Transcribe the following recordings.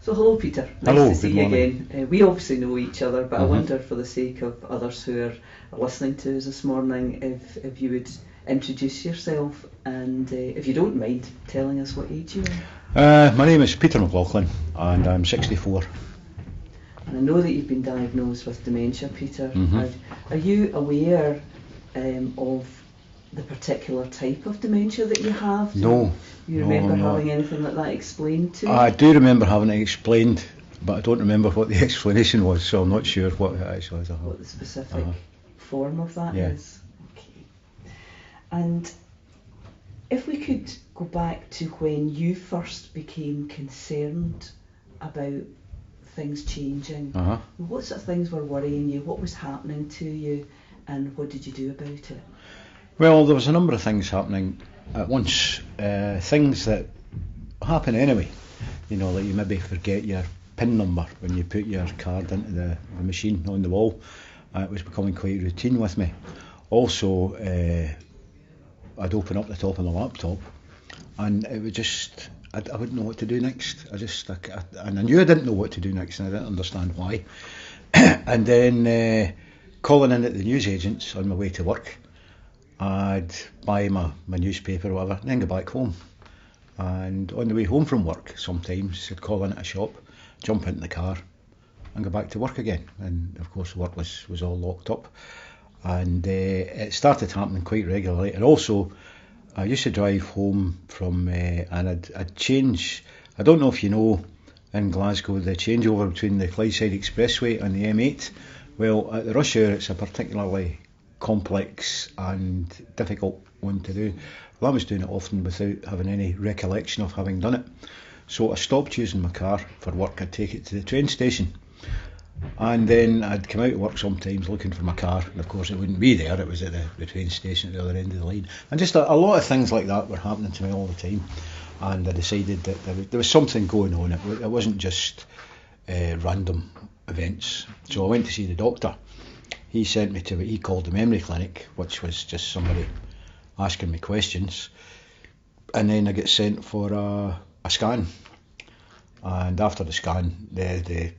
So hello Peter, nice Hello, to see good you morning. again. We obviously know each other, but I Mhm. wonder for the sake of others who are listening to us this morning if you would introduce yourself and if you don't mind telling us what age you are. My name is Peter McLaughlin and I'm 64. And I know that you've been diagnosed with dementia, Peter. Mhm. Are you aware of the particular type of dementia that you have? No. You No, remember I'm not. having anything like that explained to you? I do remember having it explained, but I don't remember what the explanation was, so I'm not sure what it actually is. What the specific form of that Yeah. is? Okay. And if we could go back to when you first became concerned about things changing, what sort of things were worrying you? What was happening to you, and what did you do about it? Well, there was a number of things happening at once. Things that happen anyway. You know, like you maybe forget your PIN number when you put your card into the machine on the wall. It was becoming quite routine with me. Also, I'd open up the top of my laptop and it would just, I wouldn't know what to do next. And I knew I didn't know what to do next and I didn't understand why. And then calling in at the newsagents on my way to work, I'd buy my newspaper or whatever and then go back home. And on the way home from work sometimes I'd call in at a shop, jump into the car and go back to work again. And of course work was all locked up. And it started happening quite regularly. And also I used to drive home from and I'd change, I don't know if you know in Glasgow the changeover between the Clydeside Expressway and the M8. Well, at the rush hour it's a particularly complex and difficult one to do. Well, I was doing it often without having any recollection of having done it. So I stopped using my car for work. I'd take it to the train station and then I'd come out of work sometimes looking for my car, and of course it wouldn't be there, it was at the train station at the other end of the line. And just a lot of things like that were happening to me all the time, and I decided that there was something going on. It wasn't just random events. So I went to see the doctor. He sent me to what he called the memory clinic, which was just somebody asking me questions, and then I get sent for a scan, and after the scan they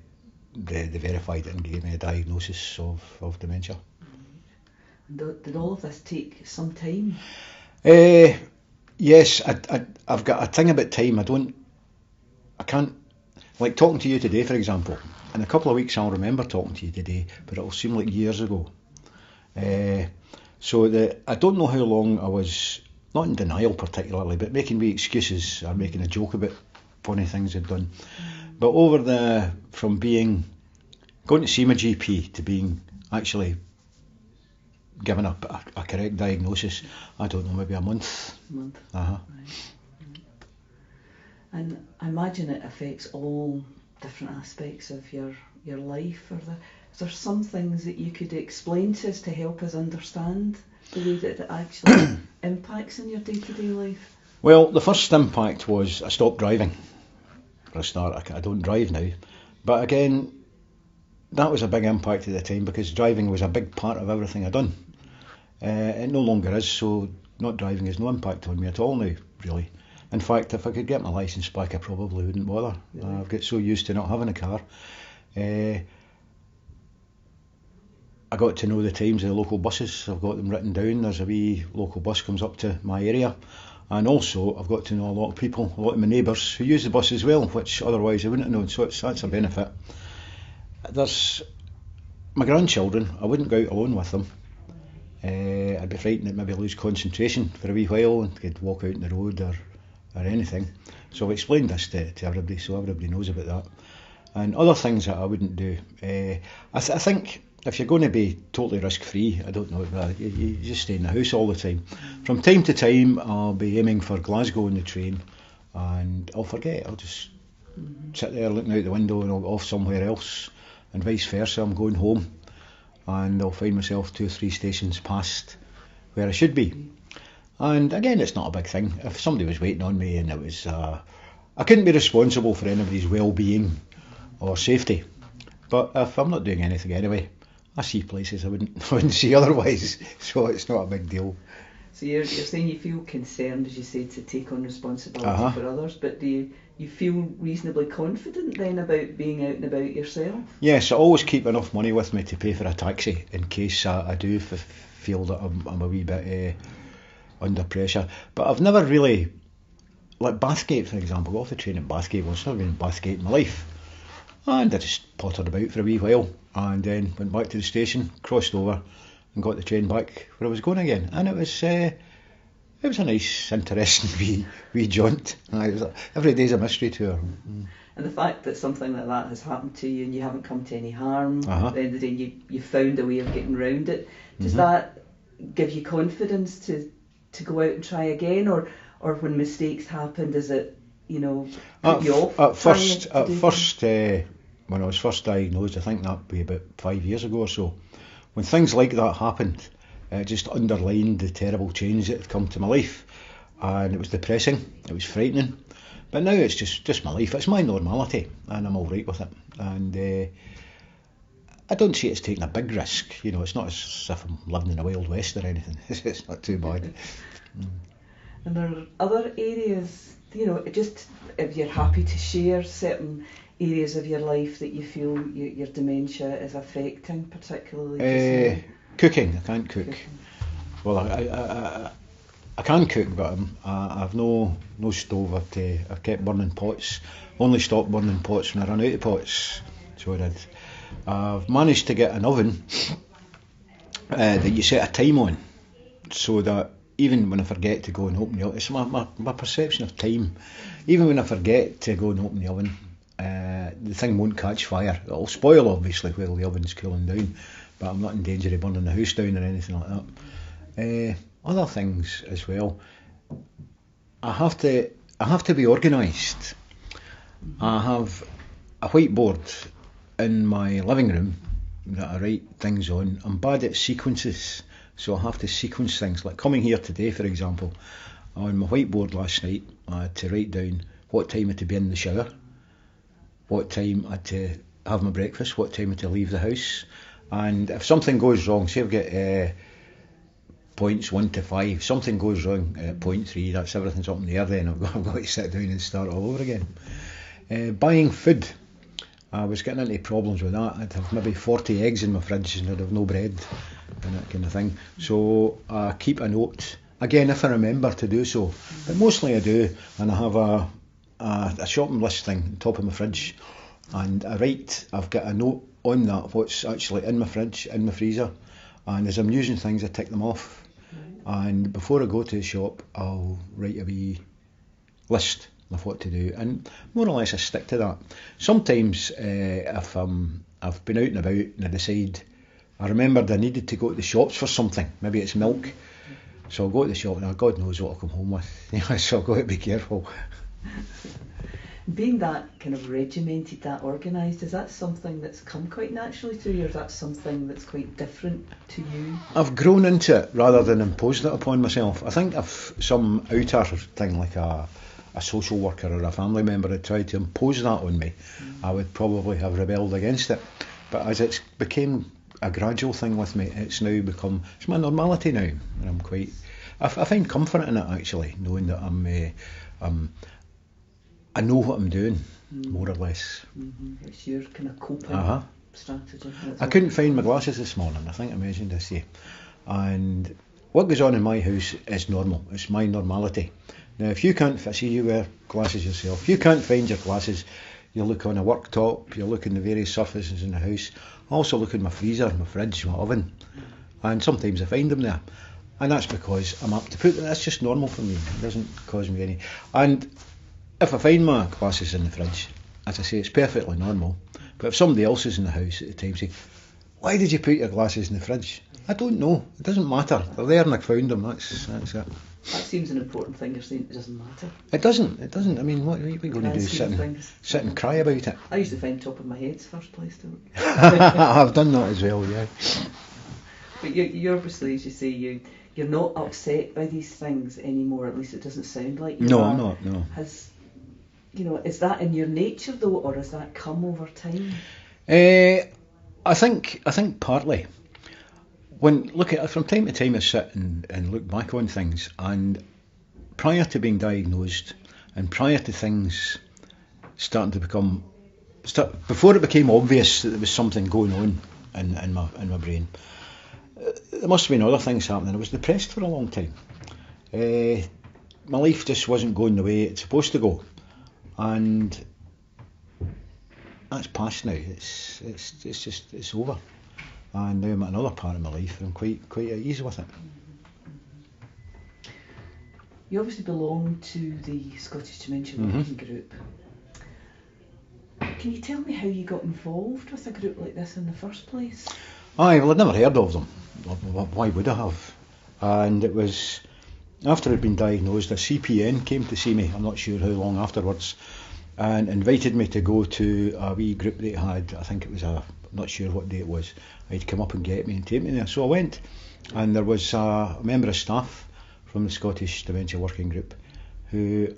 verified it and gave me a diagnosis of dementia. Did all of this take some time? Yes, I've got a thing about time. I can't, like talking to you today for example, in a couple of weeks I'll remember talking to you today, but it'll seem like years ago. So I don't know how long I was, not in denial particularly, but making wee excuses or making a joke about funny things I'd done. But from going to see my GP to being actually given a correct diagnosis, I don't know, maybe a month. Right. And I imagine it affects all different aspects of your life. Is there some things that you could explain to us to help us understand the way that it actually impacts on your day-to-day life? Well, the first impact was I stopped driving. For a start, I don't drive now. But again, that was a big impact at the time because driving was a big part of everything I'd done. It no longer is, so not driving has no impact on me at all now, really. In fact, if I could get my licence back, I probably wouldn't bother. Really? I've got so used to not having a car. I got to know the times of the local buses. I've got them written down. There's a wee local bus comes up to my area. And also, I've got to know a lot of people, a lot of my neighbours who use the bus as well, which otherwise I wouldn't have known, so that's a benefit. There's my grandchildren, I wouldn't go out alone with them. I'd be frightened that maybe I'd lose concentration for a wee while and could walk out in the road or anything. So I've explained this to everybody, so everybody knows about that. And other things that I wouldn't do. I think if you're going to be totally risk-free, I don't know, you just stay in the house all the time. From time to time, I'll be aiming for Glasgow on the train, and I'll forget. I'll just sit there looking out the window and I'll off somewhere else, and vice versa. I'm going home, and I'll find myself 2 or 3 stations past where I should be. And again, it's not a big thing. If somebody was waiting on me and it was, I couldn't be responsible for anybody's well-being or safety. But if I'm not doing anything anyway, I see places I wouldn't see otherwise, so it's not a big deal. So you're saying you feel concerned, as you say, to take on responsibility for others, but do you feel reasonably confident then about being out and about yourself? Yes, I always keep enough money with me to pay for a taxi in case I do feel that I'm a wee bit under pressure. But I've never really, like Bathgate for example, I got off the train at Bathgate once. I've never been in Bathgate in my life. And I just pottered about for a wee while and then went back to the station, crossed over and got the train back where I was going again. And it was a nice, interesting wee jaunt. Every day's a mystery tour. And the fact that something like that has happened to you and you haven't come to any harm, at the end of the day you found a way of getting round it, does that give you confidence to go out and try again? Or when mistakes happen, does it, put you off? At first, when I was first diagnosed, I think that would be about 5 years ago or so, when things like that happened, it just underlined the terrible change that had come to my life, and it was depressing, it was frightening. But now it's just my life, it's my normality, and I'm all right with it. And I don't see it as taking a big risk. It's not as if I'm living in a Wild West or anything. It's not too bad. And there are other areas, just if you're happy to share certain areas of your life that you feel your dementia is affecting particularly? Cooking. I can't cook. Well, I can cook, but I've no stove. I've kept burning pots. Only stopped burning pots when I ran out of pots. So I did. I've managed to get an oven that you set a time on, so that even when I forget to go and open the oven, it's my perception of time. Even when I forget to go and open the oven, the thing won't catch fire. It'll spoil obviously while the oven's cooling down, but I'm not in danger of burning the house down or anything like that. Other things as well. I have to be organised. I have a whiteboard in my living room that I write things on. I'm bad at sequences, so I have to sequence things. Like coming here today, for example, on my whiteboard last night, I had to write down what time I had to be in the shower, what time I had to have my breakfast, what time I had to leave the house. And if something goes wrong, say I've got points 1 to 5, something goes wrong at point 3, that's everything's up in the air then. I've got to sit down and start all over again. Buying food, I was getting into problems with that. I'd have maybe 40 eggs in my fridge and I'd have no bread and that kind of thing. So I keep a note, again if I remember to do so, but mostly I do, and I have a shopping list thing on top of my fridge, and I've got a note on that what's actually in my fridge, in my freezer, and as I'm using things I tick them off. And before I go to the shop I'll write a wee list of what to do, and more or less I stick to that. Sometimes if I've been out and about and I decide, I remembered I needed to go to the shops for something, maybe it's milk, so I'll go to the shop and God knows what I'll come home with, so I've got to be careful. Being that kind of regimented, that organised, is that something that's come quite naturally to you, or is that something that's quite different to you? I've grown into it rather than imposed it upon myself. I think if some outer thing like a social worker or a family member had tried to impose that on me, I would probably have rebelled against it. But as it's became a gradual thing with me, it's now become, it's my normality now, and I find comfort in it actually, knowing that I know what I'm doing, more or less. It's your kind of coping strategy. I couldn't find my glasses this morning, I think I mentioned this to you. And what goes on in my house is normal, it's my normality. Now if you can't, I see you wear glasses yourself, if you can't find your glasses, you look on a worktop, you look in the various surfaces in the house. I also look in my freezer, my fridge, my oven, and sometimes I find them there. And that's because I'm up to put them, that's just normal for me, it doesn't cause me any. And if I find my glasses in the fridge, as I say, it's perfectly normal. But if somebody else is in the house at the time, say, why did you put your glasses in the fridge? I don't know, it doesn't matter, they're there and I found them, that's it. That seems an important thing, you're saying it doesn't matter. It doesn't, I mean, what are you going to do, sit and cry about it? I usually find top of my head's first place to look. I've done that as well, yeah. But you obviously, as you say, you're not upset by these things anymore, at least it doesn't sound like you are. No, I'm not, no. Is that in your nature though, or has that come over time? I think partly. When from time to time I sit and look back on things, and prior to being diagnosed and prior to things starting to become, before it became obvious that there was something going on in my brain. There must have been other things happening. I was depressed for a long time. My life just wasn't going the way it's supposed to go, and that's past now. It's over, and now I'm at another part of my life, and I'm quite at ease with it. You obviously belong to the Scottish Dementia Working Group. Can you tell me how you got involved with a group like this in the first place? Aye, well, I'd never heard of them. Why would I have? And it was after I'd been diagnosed, a CPN came to see me, I'm not sure how long afterwards, and invited me to go to a wee group they had. I think it was I'm not sure what day it was. He'd come up and get me and take me there. So I went, and there was a member of staff from the Scottish Dementia Working Group who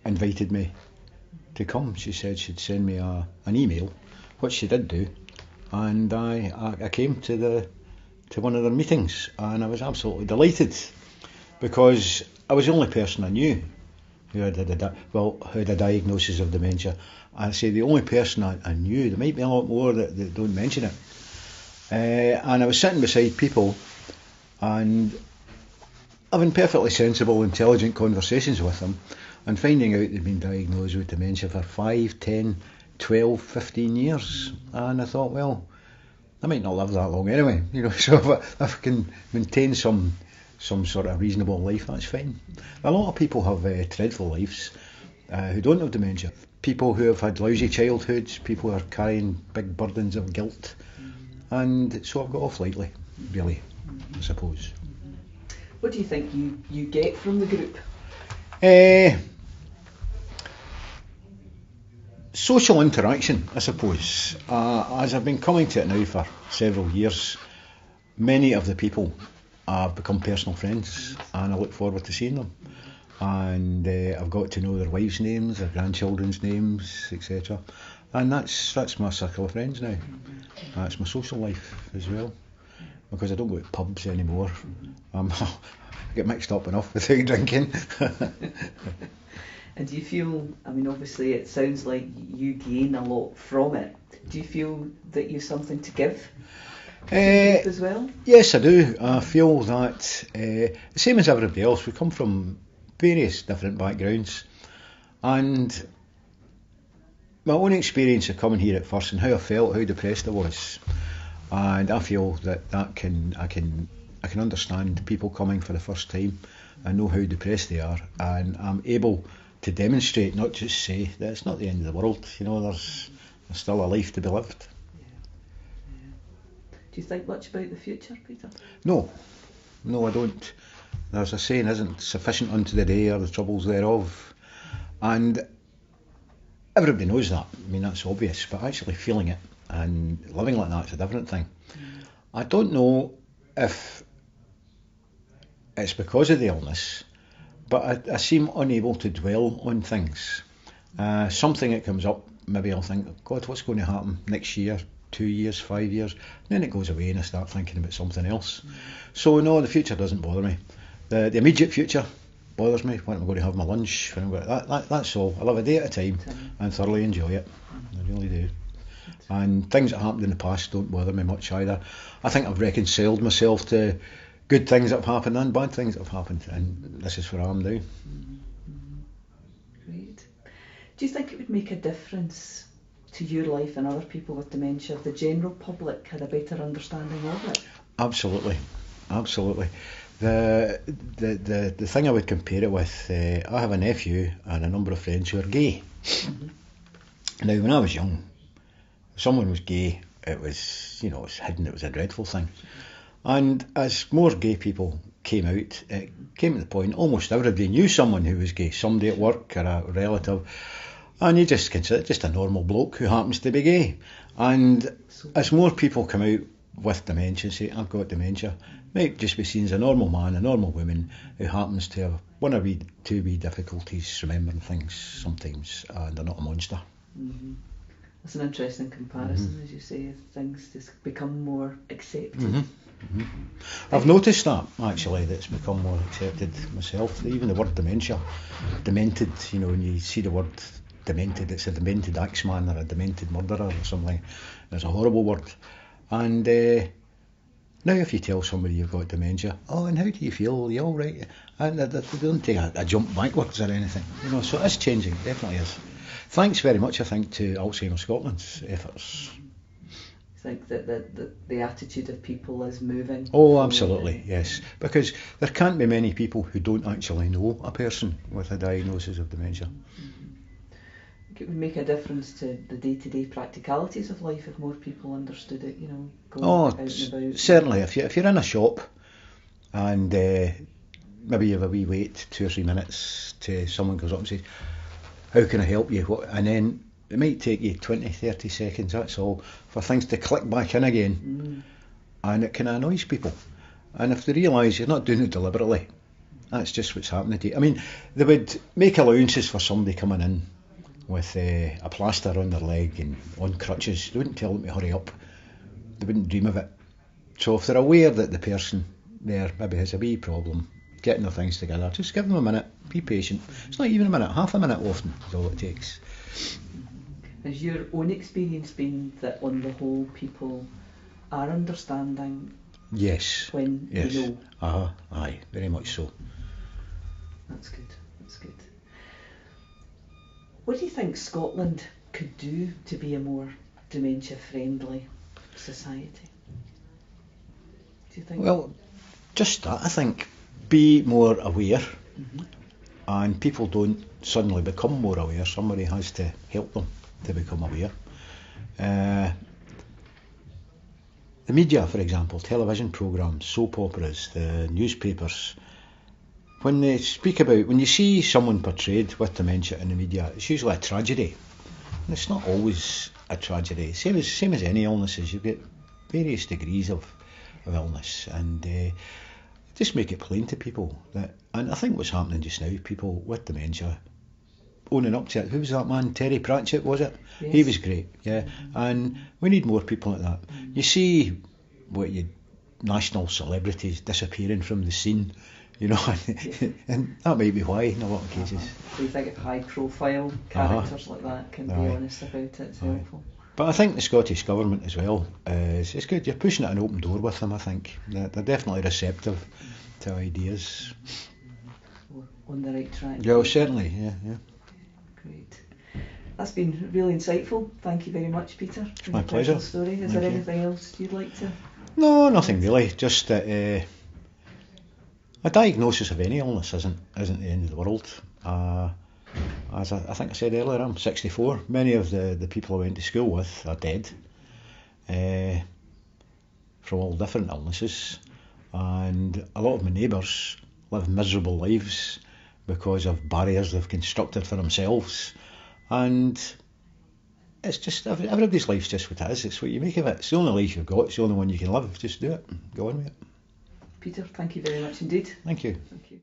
invited me to come. She said she'd send me an email, which she did do, and I came to one of their meetings, and I was absolutely delighted because I was the only person I knew who had a diagnosis of dementia. I say the only person I knew. There might be a lot more that don't mention it. And I was sitting beside people and having perfectly sensible, intelligent conversations with them, and finding out they'd been diagnosed with dementia for 5, 10, 12, 15 years. And I thought, well, I might not live that long anyway, so if I can maintain some sort of reasonable life, that's fine. A lot of people have dreadful lives who don't have dementia. People who have had lousy childhoods, people who are carrying big burdens of guilt. And so I've got off lightly, really, I suppose. What do you think you get from the group? Social interaction, I suppose. As I've been coming to it now for several years, many of the people have become personal friends, and I look forward to seeing them. And I've got to know their wives' names, their grandchildren's names, etc. And that's my circle of friends now. That's my social life as well, because I don't go to pubs anymore. I get mixed up enough without drinking. And do you feel, obviously it sounds like you gain a lot from it. Do you feel that you've something to give to the group as well? Yes, I do. I feel that, the same as everybody else, we come from various different backgrounds. And my own experience of coming here at first and how I felt, how depressed I was. And I feel that I can understand people coming for the first time and know how depressed they are, and I'm able to demonstrate, not just say, that it's not the end of the world. There's still a life to be lived. Do you think much about the future, Peter? No, I don't. There's a saying, isn't sufficient unto the day are the troubles thereof, and everybody knows that. That's obvious, but actually feeling it and living like that's a different thing. I don't know if it's because of the illness, but I seem unable to dwell on things. Something that comes up, maybe I'll think, God, what's going to happen next year, 2 years, 5 years? And then it goes away and I start thinking about something else. So no, the future doesn't bother me. The immediate future bothers me. When am I going to have my lunch? That's all. I live a day at a time and thoroughly enjoy it. I really do. And things that happened in the past don't bother me much either. I think I've reconciled myself to good things that have happened and bad things that have happened, and this is where I am now. Great. Do you think it would make a difference to your life and other people with dementia if the general public had a better understanding of it? Absolutely. The thing I would compare it with, I have a nephew and a number of friends who are gay. Now, when I was young, if someone was gay, it was, it was hidden, it was a dreadful thing. And as more gay people came out, it came to the point almost everybody knew someone who was gay, somebody at work or a relative, and you just consider it just a normal bloke who happens to be gay. And as more people come out with dementia, say, I've got dementia, might just be seen as a normal man, a normal woman who happens to have one or two wee difficulties remembering things sometimes, and they're not a monster. That's an interesting comparison, as you say, things just become more accepted. I've noticed that, actually, that it's become more accepted myself. Even the word dementia, demented, when you see the word demented. It's a demented axeman or a demented murderer or something. It's a horrible word. And now if you tell somebody you've got dementia, oh, and how do you feel? Are you all right? And they don't take a jump backwards or anything. You know, so it's changing, definitely is. Thanks very much, I think, to Alzheimer Scotland's efforts. You think that the attitude of people is moving? Oh, absolutely, yes. Because there can't be many people who don't actually know a person with a diagnosis of dementia. It would make a difference to the day-to-day practicalities of life if more people understood it, you know, going out and about. Certainly. If you're in a shop and maybe you have a wee wait, 2 or 3 minutes, till someone goes up and says, how can I help you? And then it might take you 20, 30 seconds, that's all, for things to click back in again. And it kind of annoys people. And if they realise you're not doing it deliberately, that's just what's happening to you. I mean, they would make allowances for somebody coming in with a plaster on their leg and on crutches. They wouldn't tell them to hurry up. They wouldn't dream of it. So if they're aware that the person there maybe has a wee problem getting their things together, just give them a minute, be patient. It's not even a minute, half a minute often is all it takes. Has your own experience been that on the whole people are understanding? Yes. When you know? Aye, very much so. That's good, that's good. What do you think Scotland could do to be a more dementia-friendly society? Do you think? Well, just that, I think. Be more aware, and people don't suddenly become more aware. Somebody has to help them to become aware. The media, for example, television programmes, soap operas, the newspapers, when they speak about, when you see someone portrayed with dementia in the media, it's usually a tragedy. And it's not always a tragedy. Same as any illnesses, you get various degrees of illness, and just make it plain to people that. And I think what's happening just now, people with dementia owning up to it. Who was that man? Terry Pratchett, was it? Yes. He was great, yeah. And we need more people like that. You see national celebrities disappearing from the scene, you know, and that might be why in a lot of cases. Do you think high profile characters like that can be honest about it? It's helpful. But I think the Scottish Government as well, it's good. You're pushing at an open door with them, I think. They're definitely receptive to ideas. On the right track. Yeah, well, certainly, yeah. Great. That's been really insightful. Thank you very much, Peter. It's my pleasure. Story. Is there anything else you'd like to? No, nothing really. Just that a diagnosis of any illness isn't the end of the world. As I think I said earlier, I'm 64. Many of the people I went to school with are dead from all different illnesses, and a lot of my neighbours live miserable lives because of barriers they've constructed for themselves. And it's just, everybody's life's just what it is. It's what you make of it. It's the only life you've got. It's the only one you can live. Just do it. Go on with it. Peter, thank you very much indeed. Thank you. Thank you.